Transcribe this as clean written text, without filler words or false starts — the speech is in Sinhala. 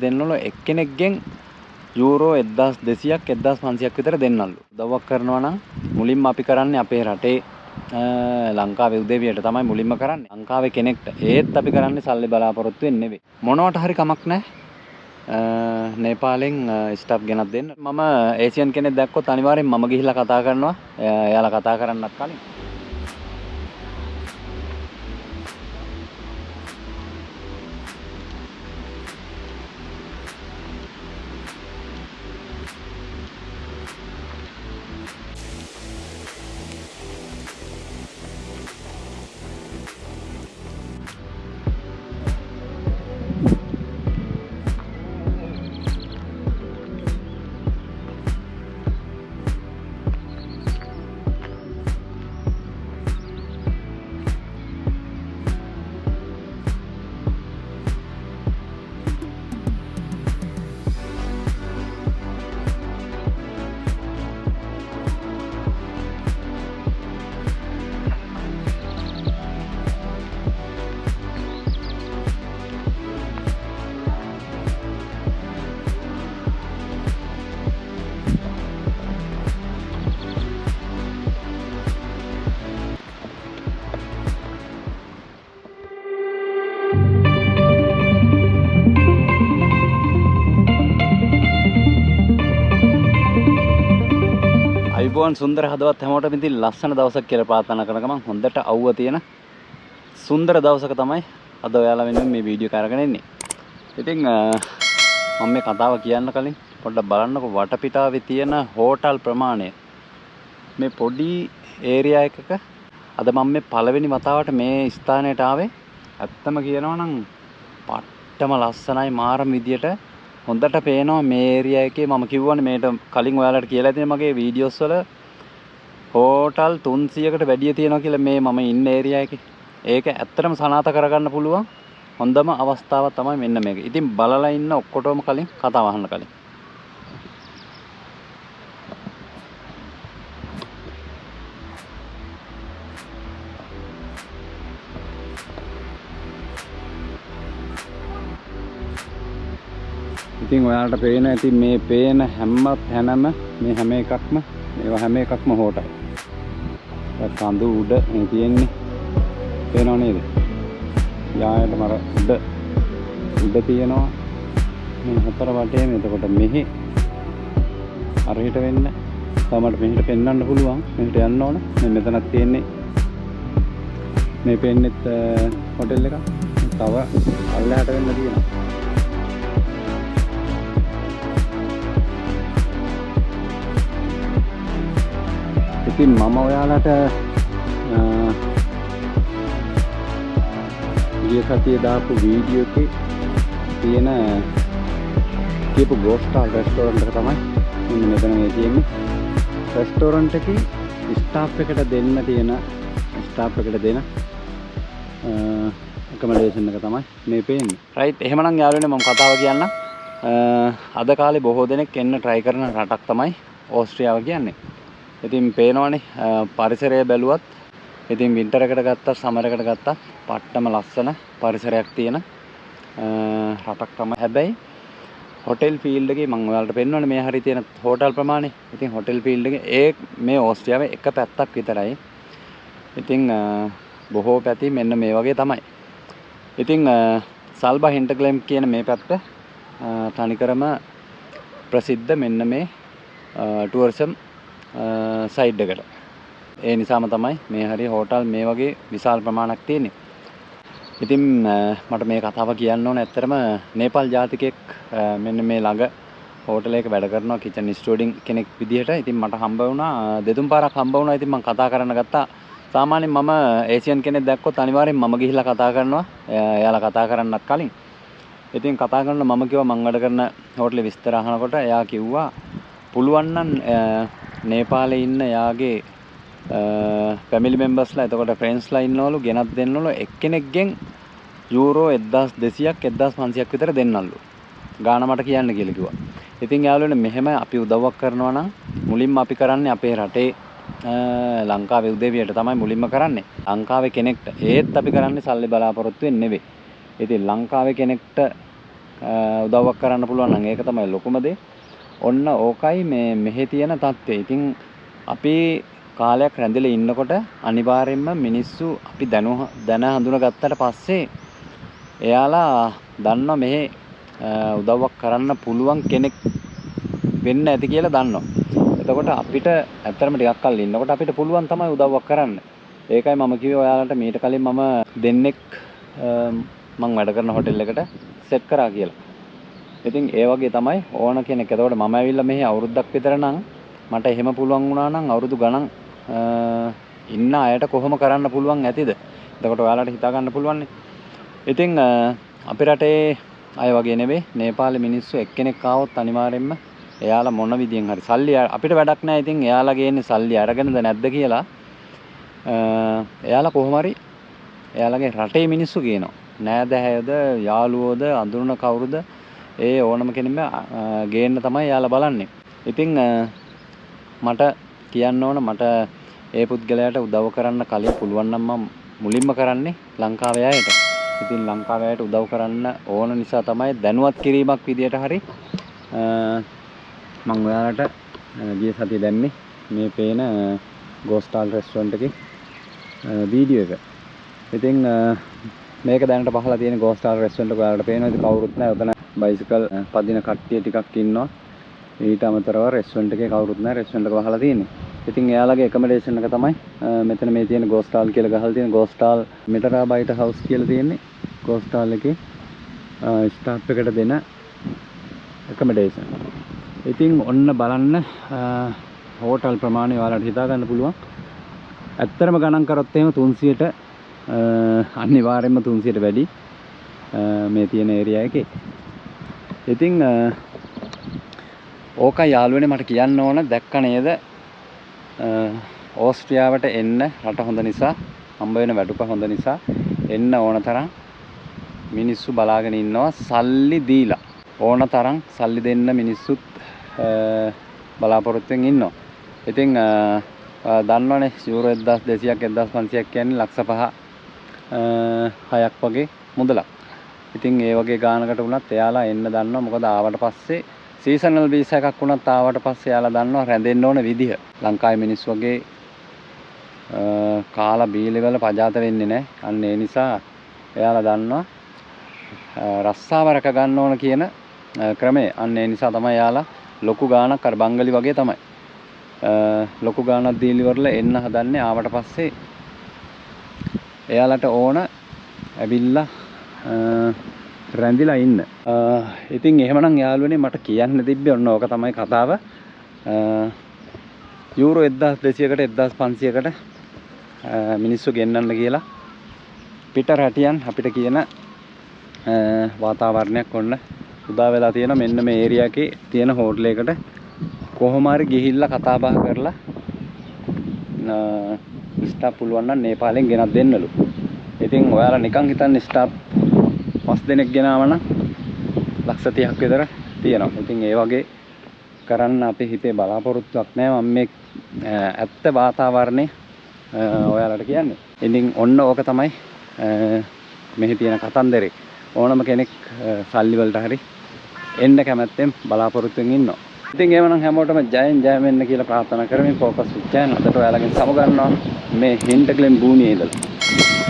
දෙන්නවලු එක්කෙනෙක්ගෙන් යූරෝ 1200ක් 1500ක් විතර දෙන්නලු. උදව්වක් කරනවා නම් මුලින්ම අපි කරන්නේ අපේ රටේ ලංකාවේ උදේවියට තමයි මුලින්ම කරන්නේ. ලංකාවේ කෙනෙක්ට. ඒත් අපි කරන්නේ සල්ලි බලාපොරොත්තු වෙන්නේ නෙවෙයි. මොනවට හරි කමක් නැහැ. නේපාලෙන් ස්ටාෆ් ගෙනත් දෙන්න. මම ඒසියන් කෙනෙක් දැක්කොත් අනිවාර්යෙන් මම ගිහිල්ලා කතා කරනවා. එයාලා කතා කරන්නත් කලින්. අයිබෝන් සුන්දර හදවත් හැමෝටම ඉතින් ලස්සන දවසක් කියලා ප්‍රාර්ථනා කරන ගමන් හොඳට අවුව තියෙන සුන්දර දවසක තමයි අද ඔයාලා වෙනුවෙන් මේ වීඩියෝ එක අරගෙන ඉන්නේ. ඉතින් මම මේ කතාව කියන්න කලින් පොඩ්ඩක් බලන්නකෝ වටපිටාවේ තියෙන හෝටල් ප්‍රමාණය. මේ පොඩි ඒරියා එකක අද මම මේ පළවෙනි වතාවට මේ ස්ථානයට ආවේ. ඇත්තම කියනවා නම් පට්ටම ලස්සනයි මාරම විදියට හොඳට පේනවා මේ ඒරියා එකේ. මම කිව්වනේ මේට කලින් ඔයාලට කියලා තියෙන මගේ වීඩියෝස් වල හෝටල් 300කට වැඩිය තියෙනවා කියලා මේ මම ඉන්න ඒරියා එකේ. ඒක ඇත්තටම සනාථ කරගන්න පුළුවන් හොඳම අවස්ථාවක් තමයි මෙන්න මේක. ඉතින් බලලා ඉන්න ඔක්කොටම කලින් කතාව අහන්න කලින්. ඉතින් ඔයාලට පේන ඇති මේ පේන හැම තැනම මේ හැම එකක්ම මේවා හැම එකක්ම හෝටල්. කඳු උඩ මේ තියෙන්නේ පේනව නේද? යායට මර උඩ තියෙනවා මේ හතර වටේම. එතකොට මෙහි අරහිට වෙන්න තමට මෙහිට පෙන්වන්න පුළුවන්. මෙහිට යන්න ඕන. මේ මෙතනක් තියෙන්නේ මේ පෙන්නෙත් හොටෙල් එකක්. තව අල්ලයට වෙන්න තියෙනවා. ඉතින් මම ඔයාලට ගිය සතියේ දාපු වීඩියෝ එකේ තියෙන කියපු ගෝස්ටාල් රෙස්ටෝරන්ට් එක තමයි මෙන්න මෙතන මේ තියෙන්නේ. රෙස්ටෝරන්ට් එකේ ස්ටාෆ් එකට දෙන්න තියෙන ස්ටාෆ් එකට දෙන ඇකමඩේෂන් එක තමයි මේ පේන්නේ. රයිට්, එහෙමනම් යාළුවනේ මම කතාව කියන්නම්. අද කාලේ බොහෝ දෙනෙක් එන්න try කරන රටක් තමයි ඕස්ට්‍රියාව කියන්නේ. ඉතින් පේනවනේ පරිසරය බැලුවත් ඉතින් වින්ටර් එකට ගත්තත් සමර් එකට ගත්තත් පට්ටම ලස්සන පරිසරයක් තියෙන රටක් තමයි. හැබැයි හොටෙල් ෆීල්ඩ් එකේ මම ඔයාලට පෙන්වන්නේ මේ හරිය තියෙන හෝටල් ප්‍රමාණය. ඉතින් හොටෙල් ෆීල්ඩ් එකේ මේ ඕස්ට්‍රියාවේ එක පැත්තක් විතරයි. ඉතින් බොහෝ පැති මෙන්න මේ වගේ තමයි. ඉතින් සල්බා හින්ටර්ග්ලෙම් කියන මේ පැත්ත තනිකරම ප්‍රසිද්ධ මෙන්න මේ ටුවරිසම් සයිඩ් එකට. ඒ නිසාම තමයි මේ හරිය හෝටල් මේ වගේ විශාල ප්‍රමාණයක් තියෙන්නේ. ඉතින් මට මේ කතාව කියන්න ඕන ඇත්තටම නේපාල් ජාතිකයෙක් මෙන්න මේ ළඟ හෝටල් එකක වැඩ කරනවා කිචන් ස්ටුවර්ඩින් කෙනෙක් විදිහට. ඉතින් මට හම්බ වුණා දෙතුන් පාරක් හම්බ වුණා. ඉතින් මම කතා කරන්න ගත්තා. සාමාන්‍යයෙන් මම ඒසියන් කෙනෙක් දැක්කොත් අනිවාර්යෙන් මම ගිහිල්ලා කතා කරනවා. එයාලා කතා කරන්නත් කලින්. ඉතින් කතා කරනවා මම කිව්වා මම වැඩ කරන හෝටලේ විස්තර අහනකොට එයා කිව්වා පුළුවන් නම් නේපාලේ ඉන්න යාගේ ෆැමිලි මෙම්බර්ස්ලා එතකොට ෆ්‍රෙන්ඩ්ස්ලා ඉන්නවලු ගෙනත් දෙන්නවලු එක්කෙනෙක්ගෙන් යූරෝ 1200ක් 1500ක් විතර දෙන්නලු. ගාන මට කියන්න කියලා කිව්වා. ඉතින් යාළුවනේ මෙහෙම අපි උදව්වක් කරනවා නම් මුලින්ම අපි කරන්නේ අපේ රටේ ලංකාවේ උදේවියට තමයි මුලින්ම කරන්නේ. ලංකාවේ කෙනෙක්ට ඒත් අපි කරන්නේ සල්ලි බලාපොරොත්තු වෙන්නේ නෙවෙයි. ඉතින් ලංකාවේ කෙනෙක්ට උදව්වක් කරන්න පුළුවන් නම් ඒක තමයි ලොකුම දේ. ඔන්න ඕකයි මේ මෙහි තියෙන தත්ත්වය. ඉතින් අපි කාලයක් රැඳිලා ඉන්නකොට අනිවාර්යයෙන්ම මිනිස්සු අපි දැන හඳුනාගත්තට පස්සේ එයාලා දන්නවා මෙහි උදව්වක් කරන්න පුළුවන් කෙනෙක් වෙන්න ඇති කියලා දන්නවා. එතකොට අපිට ඇත්තටම ටිකක් කල් ඉන්නකොට අපිට පුළුවන් තමයි උදව්වක් කරන්න. ඒකයි මම කිව්වේ ඔයාලට මීට කලින් මම දෙන්නෙක් මම වැඩ කරන හොටෙල් එකට සෙට් කරා කියලා. ඉතින් ඒ වගේ තමයි ඕන කෙනෙක්. එතකොට මම ඇවිල්ලා මෙහි අවුරුද්දක් විතර නම් මට එහෙම පුළුවන් වුණා නම් අවුරුදු ගණන් ඉන්න අයට කොහොම කරන්න පුළුවන් ඇතිද? එතකොට ඔයාලට හිතා ගන්න පුළුවන්. ඉතින් අපේ රටේ අය වගේ නෙවෙයි නේපාලේ මිනිස්සු එක්කෙනෙක් ආවොත් අනිවාර්යෙන්ම එයාලා මොන විදියෙන් හරි සල්ලි අපිට වැඩක් නැහැ. ඉතින් එයාලා ගේන්නේ සල්ලි අරගෙනද නැද්ද කියලා එයාලා කොහොම හරි එයාලගේ රටේ මිනිස්සු කියනවා. නෑදෑයෝද යාළුවෝද අඳුරන කවුරුද ඒ ඕනම කෙනෙක්ම ගේන්න තමයි එයාලා බලන්නේ. ඉතින් මට කියන්න ඕන මට ඒ පුද්ගලයාට උදව් කරන්න කලින් පුළුවන් නම් මම මුලින්ම කරන්නේ ලංකාවේ අයට. ඉතින් ලංකාවේ අයට උදව් කරන්න ඕන නිසා තමයි දැනුවත් කිරීමක් විදියට හරි මම ඔයාලට ගිය සතියේ දැම්මේ මේ පේන ගෝස්ටාල් රෙස්ටොරන්ට් එකේ වීඩියෝ එක. ඉතින් මේක දැනට පහලා තියෙන ගෝස්ටාල් රෙස්ටොරන්ට් එක ඔයාලට පේනවා. ඉතින් කවුරුත් නැහැ. උතන බයිසිකල් පදින කට්ටිය ටිකක් ඉන්නවා. ඊට අමතරව රෙස්ටොරන්ට් එකේ කවුරුත් නැහැ. රෙස්ටොරන්ට් එක වහලා තියෙන්නේ. ඉතින් එයාලගේ ඇකොමඩේෂන් එක තමයි මෙතන මේ තියෙන ගෝස්ටාල් කියලා ගහලා තියෙන ගෝස්ටාල් මෙටරාබයිට් හවුස් කියලා තියෙන්නේ. ගෝස්ටාල් එකේ ස්ටාෆ් එකට දෙන ඇකොමඩේෂන්. ඉතින් ඔන්න බලන්න හෝටල් ප්‍රමාණය ඔයාලට හිතා ගන්න පුළුවන්. ඇත්තටම ගණන් කරොත් එහෙම 300ට අනිවාර්යයෙන්ම 300ට වැඩි මේ තියෙන ඒරියා එකේ. ඉතින් ඕකයි යාළුවනේ මට කියන්න ඕන. දැක්ක නේද ඕස්ට්‍රියාවට එන්න රට හොඳ නිසා හම්බ වෙන වැටුප හොඳ නිසා එන්න ඕන තරම් මිනිස්සු බලාගෙන ඉන්නවා සල්ලි දීලා. ඕන තරම් සල්ලි දෙන්න මිනිස්සුත් බලාපොරොත්තුෙන් ඉන්නවා. ඉතින් දන්නවනේ යූරෝ 1200ක් 1500ක් කියන්නේ ලක්ෂ 5-6ක් වගේ මුදලක්. ඉතින් ඒ වගේ ගානකට වුණත් එයාලා එන්න දන්නවා. මොකද ආවට පස්සේ සීසනල් වීසා එකක් වුණත් ආවට පස්සේ එයාලා දන්නවා රැඳෙන්න ඕන විදිහ. ලංකාවේ මිනිස්සු වගේ කාලා බීලි වල පජාත වෙන්නේ නැහැ. අන්න ඒ නිසා එයාලා දන්නවා රස්සාව රැක ගන්න ඕන කියන ක්‍රමය. අන්න ඒ නිසා තමයි එයාලා ලොකු ගාණක් අර බංගලි වගේ තමයි ලොකු ගාණක් දීලි වල එන්න හදන්නේ. ආවට පස්සේ එයාලට ඕන ඇවිල්ලා රැඳිලා ඉන්න. ඉතින් එහෙමනම් යාළුවනේ මට කියන්න තිබ්බේ ඔන්න ඕක තමයි කතාව. යූරෝ 1200කට 1500කට මිනිස්සු ගෙන්නන්න කියලා පිට රටියන් අපිට කියන වාතාවරණයක් ඔන්න උදා වෙලා තියෙන මෙන්න මේ ඒරියා එකේ තියෙන හෝටල් එකකට කොහොම හරි ගිහිල්ලා කතා බහ කරලා ස්ටාප් පුළුවන් නම් නේපාලෙන් ගෙනත් දෙන්නලු. ඉතින් ඔයාලා නිකන් හිතන්න ස්ටාප් 5 දෙනෙක් ගෙනාවනම් ලක්ෂ 30ක් විතර තියෙනවා. ඉතින් ඒ වගේ කරන්න අපේ හිතේ බලාපොරොත්තුවක් නැහැ. මම මේ ඇත්ත වාතාවරණේ ඔයාලට කියන්නේ. ඉතින් ඔන්න ඕක තමයි මෙහි තියෙන කතන්දරේ. ඕනම කෙනෙක් සල්ලි වලට හරි එන්න කැමැත්තෙන් බලාපොරොත්තුෙන් ඉන්නවා. ඉතින් එහෙමනම් හැමෝටම ජයෙන් ජය වෙන්න කියලා ප්‍රාර්ථනා කරමින් ફોකස් විච් චැනල් අදට ඔයාලගෙන් සමු ගන්නවා මේ හින්ටග්ලෙන් භූමියේ ඉඳලා.